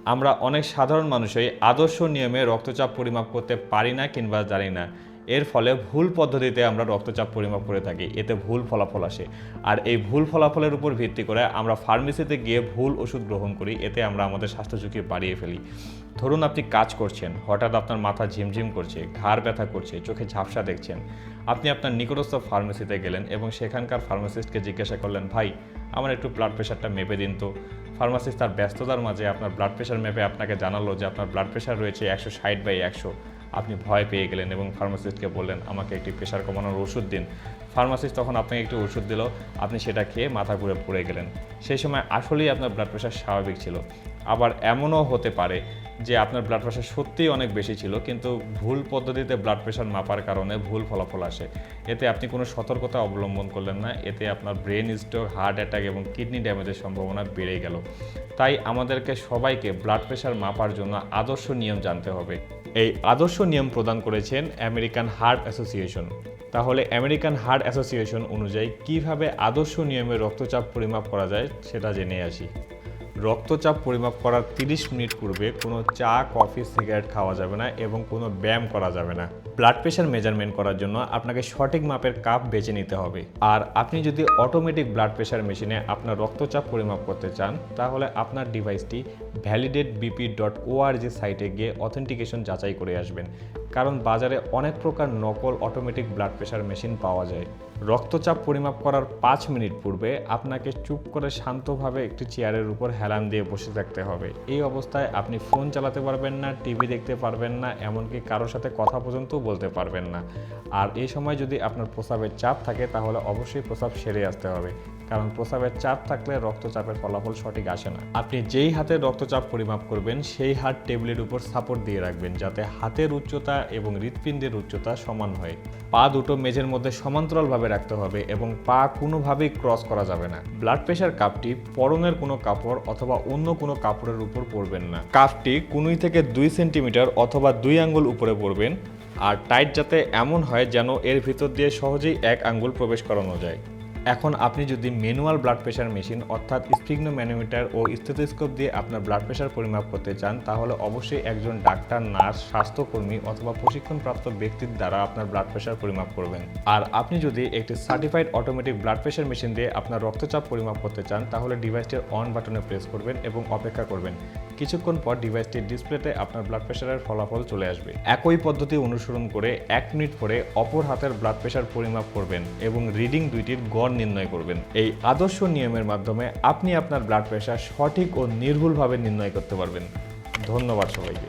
আমরা অনেক সাধারণ মানুষই আদর্শ নিয়মে রক্তচাপ পরিমাপ করতে পারি না কিংবা জানি না। এর ফলে ভুল পদ্ধতিতে আমরা রক্তচাপ পরিমাপ করে থাকি, এতে ভুল ফলাফল আসে। আর এই ভুল ফলাফলের উপর ভিত্তি করে আমরা ফার্মেসিতে গিয়ে ভুল ওষুধ গ্রহণ করি, এতে আমরা আমাদের স্বাস্থ্য ঝুঁকি বাড়িয়ে ফেলি। ধরুন আপনি কাজ করছেন, হঠাৎ আপনার মাথা ঝিমঝিম করছে, ঘাড় ব্যথা করছে, চোখে ঝাপসা দেখছেন। আপনি আপনার নিকটস্থ ফার্মেসিতে গেলেন এবং সেখানকার ফার্মাসিস্টকে জিজ্ঞাসা করলেন, ভাই আমার একটু ব্লাড প্রেশারটা মেপে দিন তো। ফার্মাসিস্ট তার ব্যস্ততার মাঝে আপনার ব্লাড প্রেশার মেপে আপনাকে জানালো যে আপনার ব্লাড প্রেশার রয়েছে 160/100। আপনি ভয় পেয়ে গেলেন এবং ফার্মাসিস্টকে বললেন আমাকে একটি প্রেশার কমানোর ওষুধ দিন। ফার্মাসিস্ট তখন আপনাকে একটি ওষুধ দিল, আপনি সেটা খেয়ে মাথা ঘুরে পড়ে গেলেন। সেই সময় আসলেই আপনার ব্লাড প্রেশার স্বাভাবিক ছিল। আবার এমনও হতে পারে যে আপনার ব্লাড প্রেশার সত্যিই অনেক বেশি ছিল, কিন্তু ভুল পদ্ধতিতে ব্লাড প্রেশার মাপার কারণে ভুল ফলাফল আসে। এতে আপনি কোনো সতর্কতা অবলম্বন করলেন না, এতে আপনার ব্রেন স্ট্রোক, হার্ট অ্যাটাক এবং কিডনি ড্যামেজের সম্ভাবনা বেড়ে গেল। তাই আমাদেরকে সবাইকে ব্লাড প্রেশার মাপার জন্য আদর্শ নিয়ম জানতে হবে। এই আদর্শ নিয়ম প্রদান করেছেন আমেরিকান হার্ট অ্যাসোসিয়েশন। তাহলে আমেরিকান হার্ট অ্যাসোসিয়েশন অনুযায়ী কিভাবে আদর্শ নিয়মে রক্তচাপ পরিমাপ করা যায় সেটা জেনে আসি। রক্তচাপ পরিমাপ করার 30 মিনিট পূর্বে কোনো চা, কফি, সিগারেট খাওয়া যাবে না এবং কোনো ব্যায়াম করা যাবে না। ব্লাড প্রেশার মেজারমেন্ট করার জন্য আপনাকে সঠিক মাপের কাপ বেছে নিতে হবে। আর আপনি যদি অটোমেটিক ব্লাড প্রেশার মেশিনে আপনার রক্তচাপ পরিমাপ করতে চান, তাহলে আপনার ডিভাইসটি validatebp.org সাইটে গিয়ে অথেন্টিকেশন যাচাই করে আসবেন, কারণ বাজারে অনেক প্রকার নকল অটোমেটিক ব্লাড প্রেশার মেশিন পাওয়া যায়। রক্তচাপ পরিমাপ করার 5 মিনিট পূর্বে আপনাকে চুপ করে শান্তভাবে একটি চেয়ারের উপর হেলান দিয়ে বসে থাকতে হবে। এই অবস্থায় আপনি ফোন চালাতে পারবেন না, টিভি দেখতে পারবেন না, এমনকি কারোর সাথে কথা পর্যন্ত বলতে পারবেন না। আর এই সময় যদি আপনার প্রস্রাবের চাপ থাকে তাহলে অবশ্যই প্রস্রাব সেরে আসতে হবে, কারণ প্রস্রাবের চাপ থাকলে রক্তচাপের ফলাফল সঠিক আসে না। আপনি যেই হাতে রক্তচাপ পরিমাপ করবেন সেই হাত টেবিলের উপর সাপোর্ট দিয়ে রাখবেন, যাতে হাতের উচ্চতা এবং হৃৎপিণ্ডের উচ্চতা সমান হয়। পা দুটো মেঝের মধ্যে সমান্তরালভাবে রাখতে হবে এবং পা কোনোভাবেই ক্রস করা যাবে না। ব্লাড প্রেশার কাপটি পরনের কোনো কাপড় অথবা অন্য কোনো কাপড়ের উপর পরবেন না। কাপটি কনুই থেকে 2 সেন্টিমিটার অথবা 2 আঙ্গুল উপরে পরবেন, আর টাইট যাতে এমন হয় যেন এর ভিতর দিয়ে সহজেই 1 আঙ্গুল প্রবেশ করানো যায়। এখন আপনি যদি ম্যানুয়াল ব্লাড প্রেশার মেশিন অর্থাৎ স্ফিগনোম্যানোমিটার ও স্টেথোস্কোপ দিয়ে আপনার ব্লাড প্রেশার পরিমাপ করতে চান, তাহলে অবশ্যই একজন ডাক্তার, নার্স, স্বাস্থ্যকর্মী অথবা প্রশিক্ষণপ্রাপ্ত ব্যক্তির দ্বারা আপনার ব্লাড প্রেশার পরিমাপ করবেন। আর আপনি যদি একটি certified automatic blood pressure machine দিয়ে আপনার রক্তচাপ পরিমাপ করতে চান, তাহলে ডিভাইসটির অন বাটনে প্রেস করবেন এবং অপেক্ষা করবেন। কিছুক্ষণ পর ডিভাইসটির ডিসপ্লেতে আপনার ব্লাড প্রেশারের ফলাফল চলে আসবে। একই পদ্ধতি অনুসরণ করে 1 মিনিট পরে অপর হাতের ব্লাড প্রেশার পরিমাপ করবেন এবং রিডিং দুইটির গড় নির্ণয় করবেন। এই আদর্শ নিয়মের মাধ্যমে আপনি আপনার ব্লাড প্রেশার সঠিক ও নির্ভুলভাবে নির্ণয় করতে পারবেন। ধন্যবাদ সবাইকে।